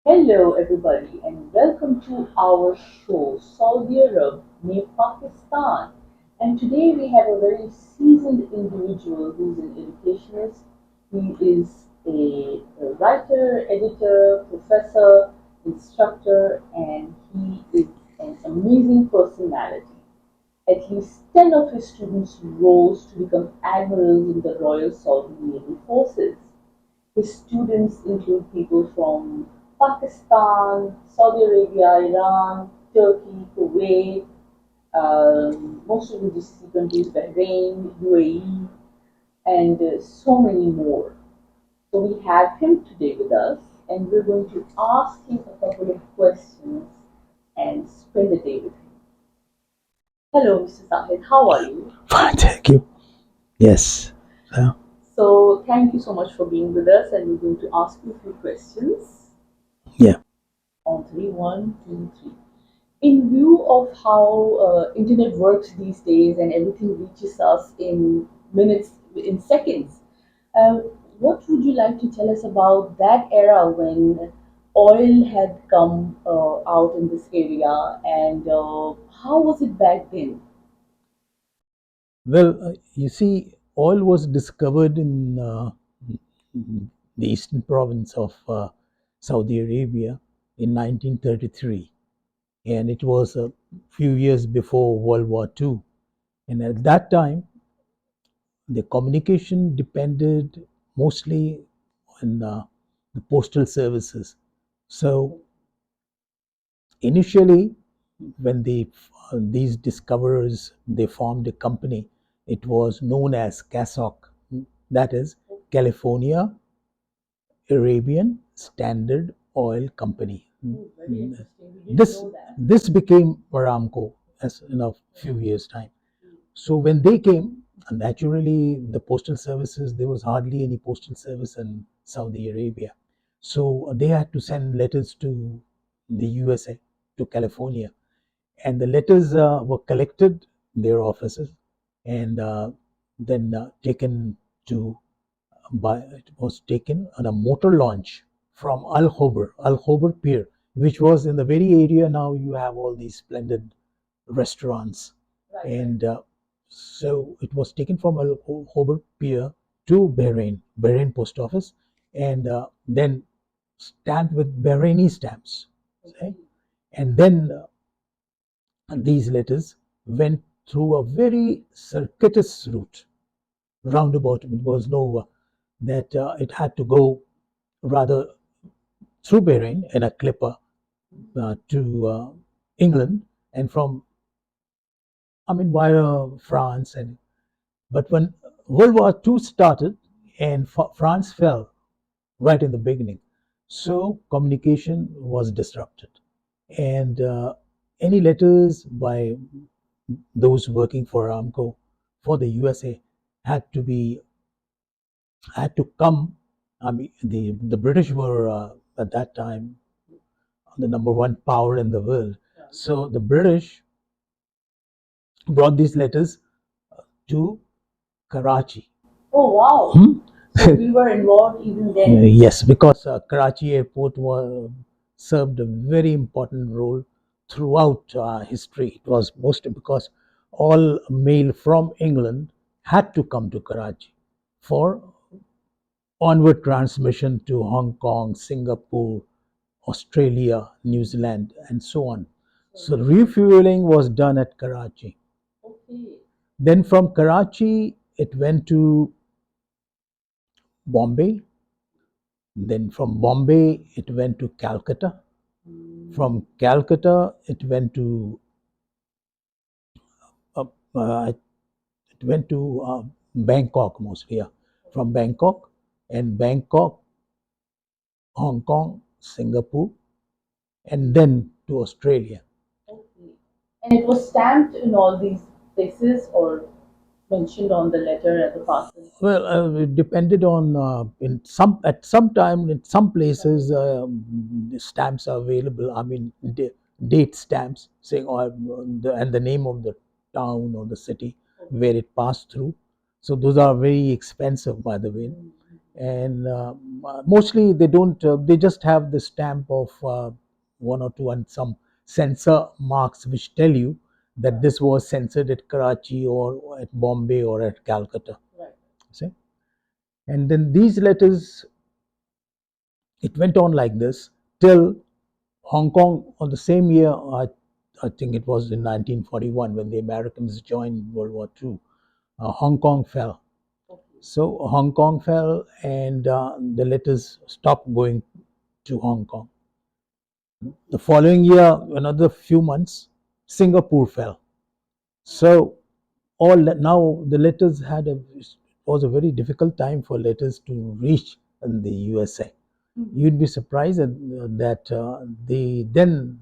Hello, everybody, and welcome to our show, Saudi Arab near Pakistan. And today we have a very seasoned individual who's an educationist. He is a writer, editor, professor, instructor, and he is an amazing personality. At least 10 of his students rose to become admirals in the Royal Saudi Naval Forces. His students include people from Pakistan, Saudi Arabia, Iran, Turkey, Kuwait, most of the GCC countries, Bahrain, UAE, and so many more. So we have him today with us, and we're going to ask him a couple of questions and spend the day with him. Hello, Mr. Zahid, how are you? Fine, thank you. Yes. So, So thank you so much for being with us, and we're going to ask you a few questions yeah. on three. One, two, three. In view of how internet works these days and everything reaches us in minutes, in seconds, uh, what would you like to tell us about that era when oil had come out in this area, and how was it back then? Well, you see, oil was discovered in the eastern province of Saudi Arabia in 1933, and it was a few years before World War II. And at that time, the communication depended mostly on the postal services. So initially, when these discoverers they formed a company, it was known as CASOC, that is California Arabian Standard Oil Company. Oh, very interesting. We didn't This know that. this became Aramco as in a few years time. So when they came, naturally the postal services there was hardly any postal service in Saudi Arabia, so they had to send letters to the USA, to California, and the letters were collected in their offices and then taken to by it was taken on a motor launch from Al Khobar Pier, which was in the very area now you have all these splendid restaurants. Right, right. And so it was taken from Al Khobar Pier to Bahrain post office, and then stamped with Bahraini stamps. Okay? And then these letters went through a very circuitous route, roundabout. It was no that it had to go rather through Bahrain in a clipper to England, and from via France. And but when World War II started and France fell right in the beginning, so communication was disrupted, and any letters by those working for Aramco for the USA had to be had to come. The British were at that time the number one power in the world, so the British brought these letters to Karachi. Oh, wow. Hmm? So we were involved even then. Yes, because Karachi airport served a very important role throughout history. It was mostly because all mail from England had to come to Karachi for onward transmission to Hong Kong, Singapore, Australia, New Zealand, and so on. So refueling was done at Karachi. Okay. Then from Karachi, it went to Bombay. Then from Bombay, it went to Calcutta. From Calcutta, it went to uh, uh, Bangkok mostly. Yeah. From Bangkok, and Bangkok, Hong Kong, Singapore, and then to Australia. Okay. And it was stamped in all these places or mentioned on the letter at the parcel. Well, it depended on in some at some time in some places the stamps are available. Date stamps saying and the name of the town or the city where it passed through. So those are very expensive, by the way. And mostly they don't. They just have the stamp of one or two and some censor marks which tell you that this was censored at Karachi or at Bombay or at Calcutta. Right. See? And then these letters, it went on like this till Hong Kong on the same year. I think it was in 1941 when the Americans joined World War II. Hong Kong fell. Okay. So Hong Kong fell, and the letters stopped going to Hong Kong. The following year, another few months, Singapore fell. So now the letters it was a very difficult time for letters to reach in the USA. You'd be surprised that they then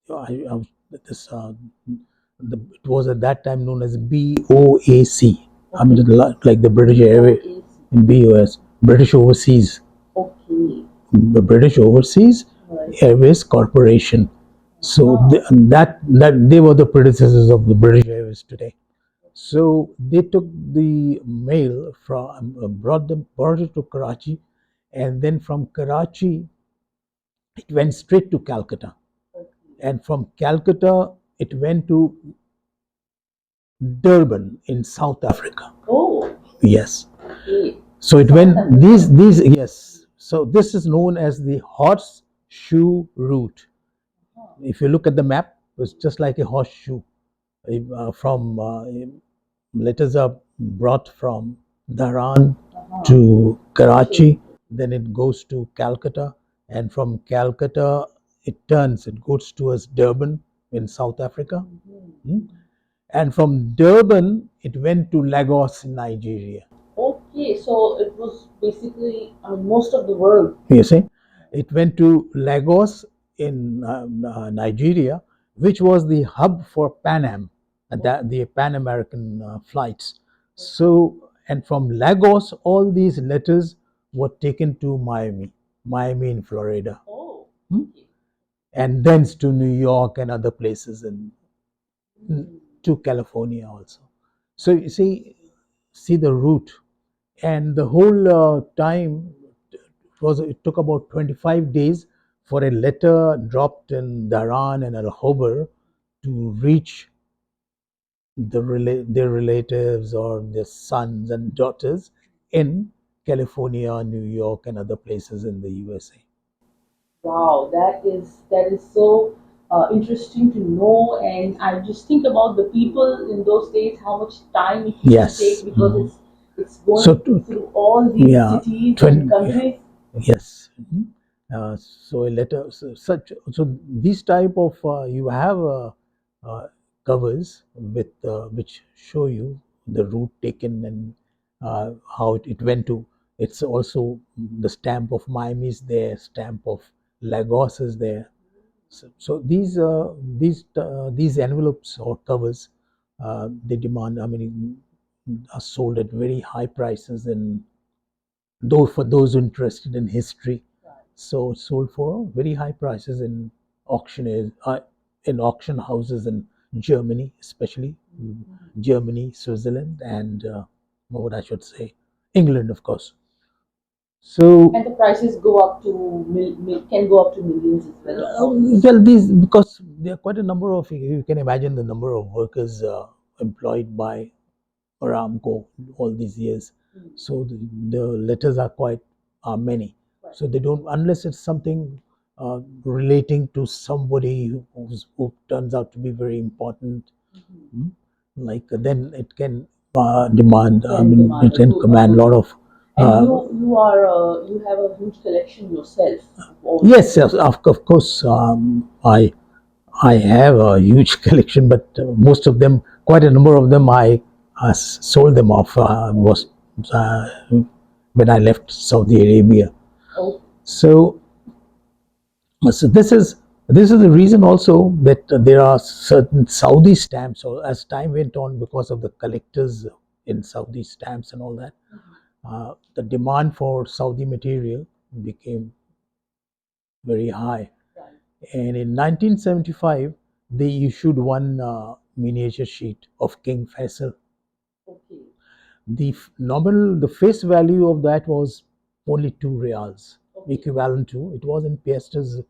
I, this it was at that time known as BOAC. I mean, like the British Airways in BOS, British Overseas, Okay. the British Overseas Right. Airways Corporation. So that they were the predecessors of the British Airways today. So they took the mail from brought it to Karachi, and then from Karachi it went straight to Calcutta, Okay. and from Calcutta it went to Durban in South Africa. Oh. Yes. Okay. So it South went Africa. these yes. So this is known as the horseshoe route. If you look at the map, it's just like a horseshoe. From letters are brought from Dhahran to Karachi, then it goes to Calcutta, and from Calcutta it goes towards Durban in South Africa. Hmm? And from Durban it went to Lagos in Nigeria. Okay, so it was basically, I mean, most of the world. You see, it went to Lagos in Nigeria, which was the hub for Pan Am, the Pan American flights. So, and from Lagos, all these letters were taken to Miami in Florida, Oh. hmm? And thence to New York and other places, and to California also. So you see the route, and the whole time it took about 25 days for a letter dropped in Dhahran and Al Khobar to reach their relatives or their sons and daughters in California, New York, and other places in the USA. Wow, that is so interesting to know, and I just think about the people in those days, how much time it used to take Yes. because it's going So, through all these yeah, cities and yeah, countries. yes. So a letter, so these type of you have covers with which show you the route taken and how it went to. It's also the stamp of Miami is there, stamp of Lagos is there. So these envelopes or covers, they demand. I mean, are sold at very high prices, and though for those interested in history, so sold for very high prices in in auction houses in Germany, especially Germany, Switzerland, and what I should say, England, of course. So, And the prices go up to can go up to millions as well, of dollars. well, these because there are quite a number of you can imagine the number of workers employed by Aramco all these years. So the letters are quite many. Right. So they don't unless it's something relating to somebody who turns out to be very important. Hmm, like then it can demand. I Can mean, demand it can command a lot of. and you have a huge collection yourself of all Yes, yes, of course. I have a huge collection, but most of them, quite a number of them, I sold them off. Was uh, when I left Saudi Arabia. Oh. So, so this is the reason also that there are certain Saudi stamps. Or as time went on, because of the collectors in Saudi stamps and all that, the demand for Saudi material became very high. Right. And in 1975, they issued one miniature sheet of King Faisal. Okay. The face value of that was only 2 reals, Okay. equivalent to, it was in piastres,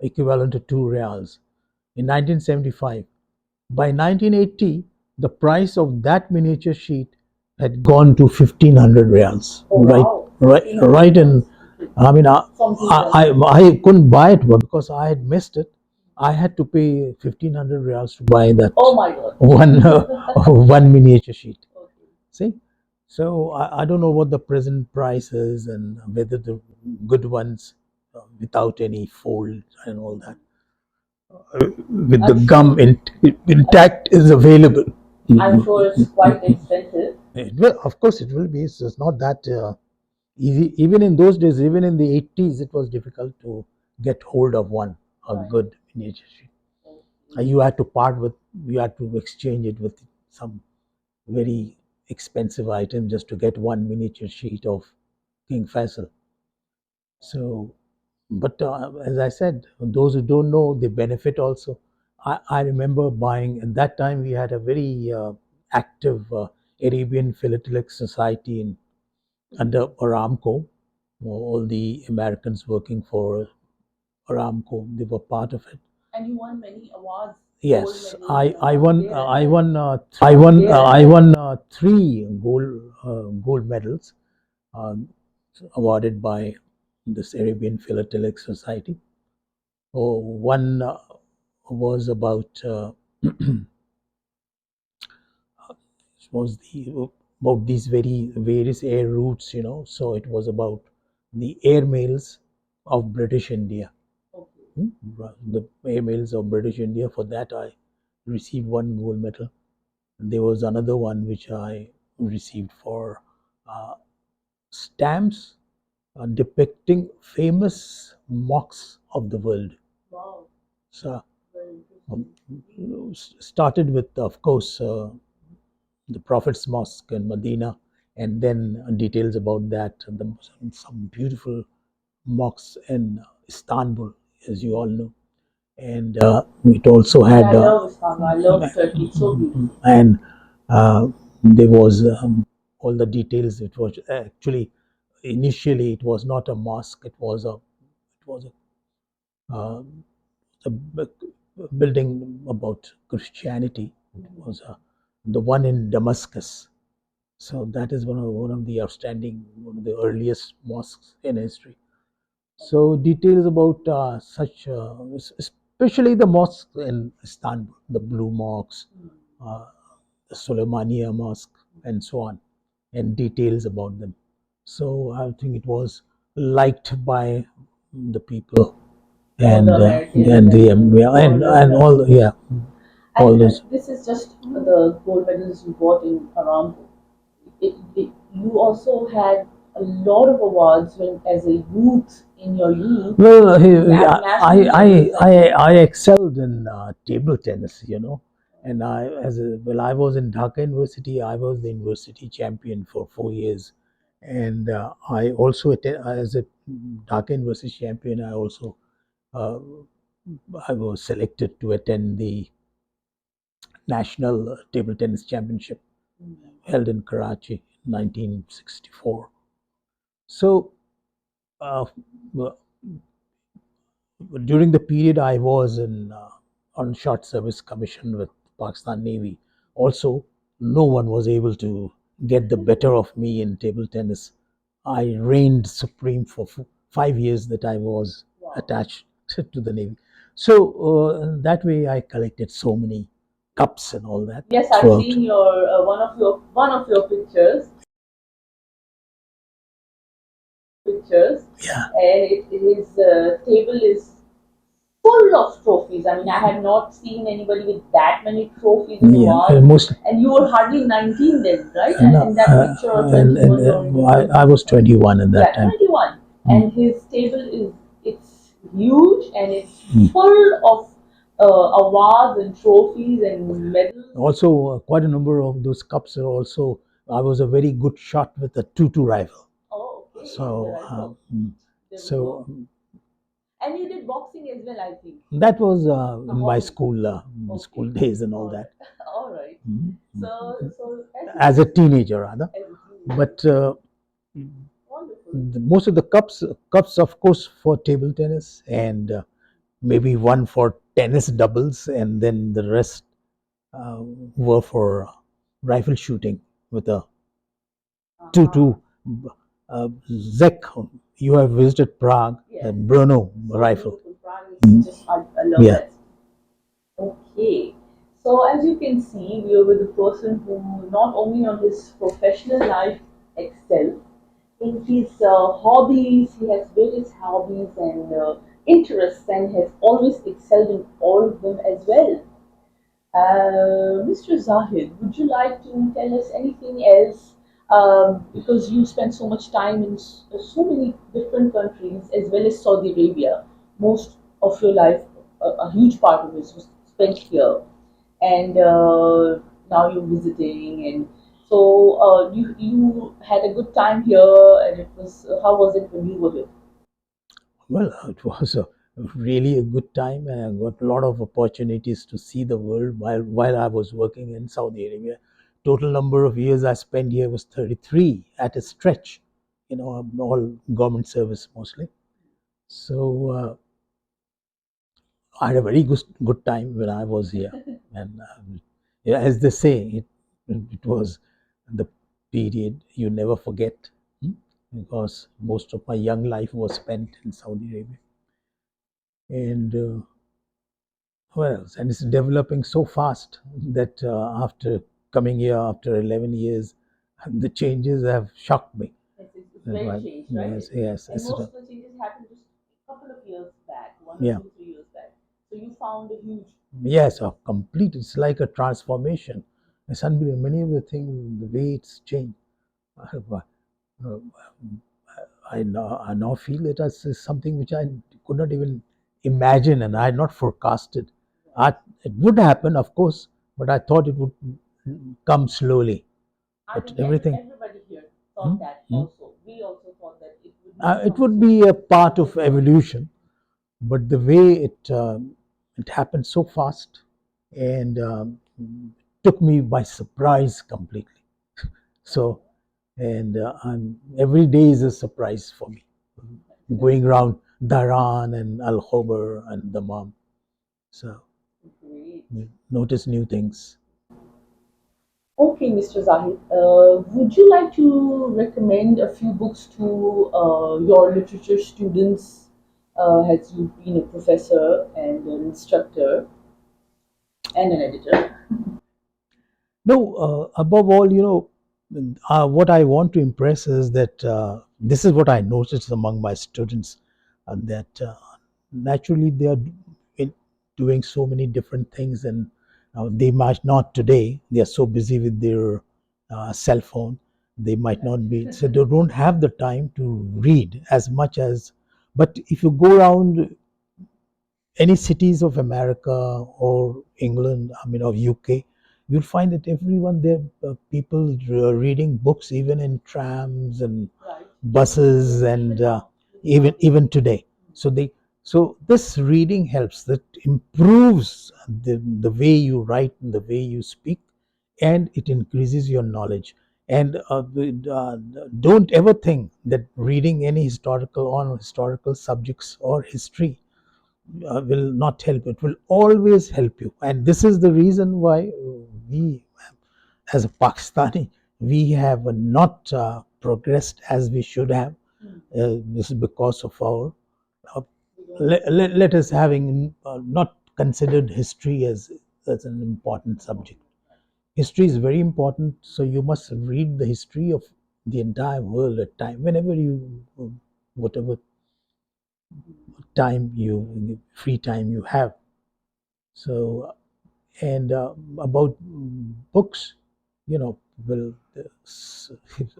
equivalent to 2 reals in 1975. By 1980, the price of that miniature sheet had gone to 1,500 reals. Oh, wow. Right in. I mean, I couldn't buy it because I had missed it. I had to pay 1,500 reals to buy that. Oh my God. one miniature sheet. Okay. See, so I don't know what the present price is and whether the good ones without any fold and all that with the gum intact is available. I'm sure it's quite expensive. It will, of course, it will be. It's not that easy. Even in those days, even in the 80s, it was difficult to get hold of a Right. good miniature sheet. Okay. You had to you had to exchange it with some very expensive item just to get one miniature sheet of King Faisal. So, but as I said, those who don't know, they benefit also. I remember buying, at that time, we had a very active Arabian Philatelic Society under Aramco. All the Americans working for Aramco, they were part of it. And you won many awards. Yes, I won 3 gold medals uh, awarded by this Arabian Philatelic Society. Oh, one was was the about these very various air routes, So it was about the air mails of British India. Okay. The air mails of British India. For that, I received 1 gold medal. And there was another one which I received for uh, stamps depicting famous mosques of the world. Wow. So um, started with, of course, the Prophet's Mosque in Medina, and then details about that, and some beautiful mosques in Istanbul, as you all know. And it also had. I love Istanbul. I love Turkey. It's so beautiful. And there was all the details. It was actually initially it was not a mosque. Uh, a building about Christianity. It was the one in Damascus. So that is one of the outstanding, one of the earliest mosques in history. So details about especially the mosques in Istanbul, the Blue Mosque, uh, the Suleymaniye Mosque, and so on, and details about them. So I think it was liked by the people and and all all those. This is just the gold medals you got in Aramco. You also had a lot of awards when as a youth in your youth. Well, I excelled in table tennis, and I was in Dhaka University. I was the university champion for 4 years, and I also as a Dhaka University champion. Uh, I was selected to attend the National Table Tennis Championship held in Karachi in 1964. So, uh, during the period I was on short service commission with Pakistan Navy, also no one was able to get the better of me in table tennis. I reigned supreme for 5 years that I was attached to the Navy. So that way I collected so many cups and all that. Yes, I've seen your one of your pictures, yeah, and his table is full of trophies. I mean, I have not seen anybody with that many trophies in a while. And you were hardly 19 then, right? No, in that picture, or 21. I was 21 at that time. 21. And his table it's huge and it's full of awards and trophies and medals. Also, quite a number of those cups are also. I was a very good shot with a 2-2 rifle. Oh, okay. So, so and you did boxing as well, I think. That was in my school days and all that. All right. So as a teenager, rather. But most of the cups of course for table tennis, and maybe one for tennis doubles, and then the rest were for rifle shooting with a Uh-huh. 2 Zek. You have visited Prague, Yes, Brno so rifle. beautiful. Prague is Mm. just, I love Yeah. that. Okay. So as you can see, we are with a person who not only on his professional life excels, in his hobbies, he has various hobbies and interests and has always excelled in all of them as well. Mr. Zahid, would you like to tell us anything else? Because you spent so much time in so many different countries, as well as Saudi Arabia. Most of your life, a huge part of it was spent here, and now you're visiting. And so you had a good time here, and it was how was it when you were here? Well, it was a really a good time, and I got a lot of opportunities to see the world while I was working in Saudi Arabia. Total number of years I spent here was 33 at a stretch. All government service mostly. So I had a very good time when I was here, and yeah, as they say, it was the period you never forget, hmm, because most of my young life was spent in Saudi Arabia, and what else? And it's developing so fast that after coming here after 11 years, the changes have shocked me. It's That very why- changed, right? Yes, yes, And most of the changes happened just a couple of years back, one or yeah. two, 3 years back. So you found a huge. Yes, a complete. It's like a transformation. It's unbelievable. Many of the things, the way it's changed. Uh, uh, I now feel it as something which I could not even imagine, and I had not forecasted. It would happen, of course, but I thought it would come slowly. I But think everything, everybody here hmm, thought that hmm, also. We also thought that it would not it come would so be a part so of fast. evolution. But the way it happened so fast, and took me by surprise completely. So, and every day is a surprise for me. Going around Dharan and Al Khobar and Dammam, so Great. notice new things. Okay, Mr. Zahid, would you like to recommend a few books to your literature students as you've been a professor and an instructor and an editor? No, above all, what I want to impress is that this is what I noticed among my students, that naturally they are doing so many different things, and they might not today. They are so busy with their cell phone. They might not be, so they don't have the time to read as much as. But if you go around any cities of America or England, I mean, or UK, you'll find that everyone there, people reading books even in trams and Right. buses, Even and now. Even even nowadays. even today. So this reading helps. That improves the way you write and the way you speak, and it increases your knowledge. And don't ever think that reading any historical on historical subjects or history will not help. It will always help you, and this is the reason why we, as a Pakistani, we have not progressed as we should have. Hmm. This is because of our uh, We don't let us having not considered history as an important subject. important. Right. History is very important, so you must read the history of the entire world at time whenever you, whatever time you free time you have. So, and about books, you know, well,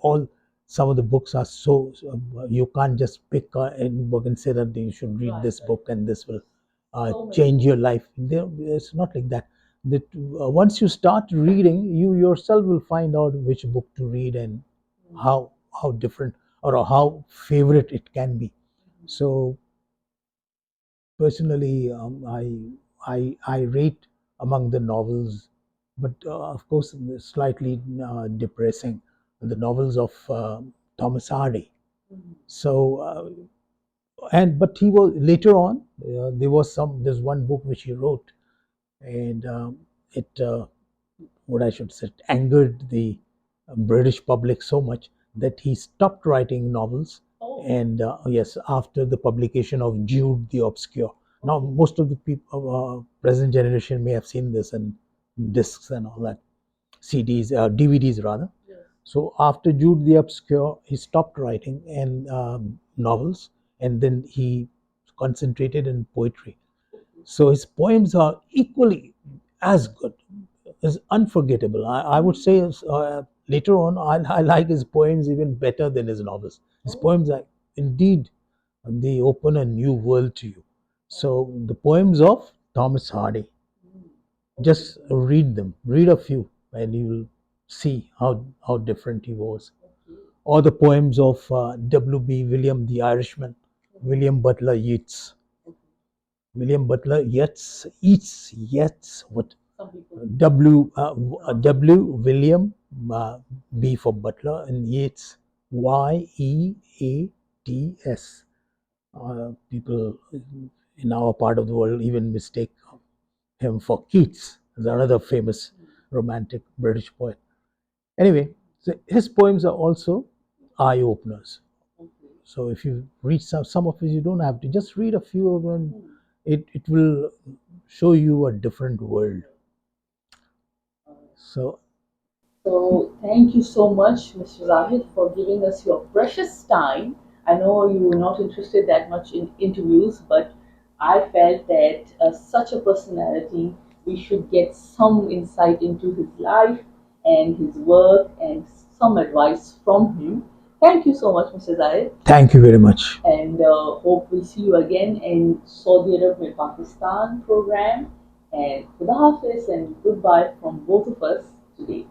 all some of the books are so you can't just pick a book and say that you should read Right, this right. book and this will So many change books. your life. It's not like that. That once you start reading, you yourself will find out which book to read and Hmm. how different or how favorite it can be. So personally, I rate among the novels, but of course, slightly depressing, the novels of Thomas Hardy. Mm. So and but he was later on. There's one book which he wrote, and it what I should say angered the British public so much that he stopped writing novels. Oh. And yes, after the publication of Jude the Obscure. Now, Okay. most of the people, present generation may have seen this in discs and all that, CDs, DVDs rather. Yes. So after Jude the Obscure, he stopped writing and novels, and then he concentrated in poetry. So his poems are equally as good, is unforgettable. I would say later on, I like his poems even better than his novels. His poems are indeed, they open a new world to you. So the poems of Thomas Hardy, Mm. just read them, read a few, and you will see how different he was. Okay. Or the poems of W.B. William the Irishman, William Butler Yeats. Okay. William Butler Yeats, what Some people W William B for Butler and Yeats Yeats. People in our part of the world even mistake him for Keats, another famous romantic British poet. Anyway, so his poems are also eye openers. okay. So if you read some of it, you don't have to just read a few of them. Mm. It will show you a different world. So So thank you so much, Mr. Zahid, for giving us your precious time. I know you were not interested that much in interviews, but I felt that such a personality, we should get some insight into his life and his work and some advice from him. Thank you so much, Mr. Zahid, thank you very much. and hope we'll see you again in Saudi Arabia Pakistan program. And Khuda Hafiz and goodbye from both of us today.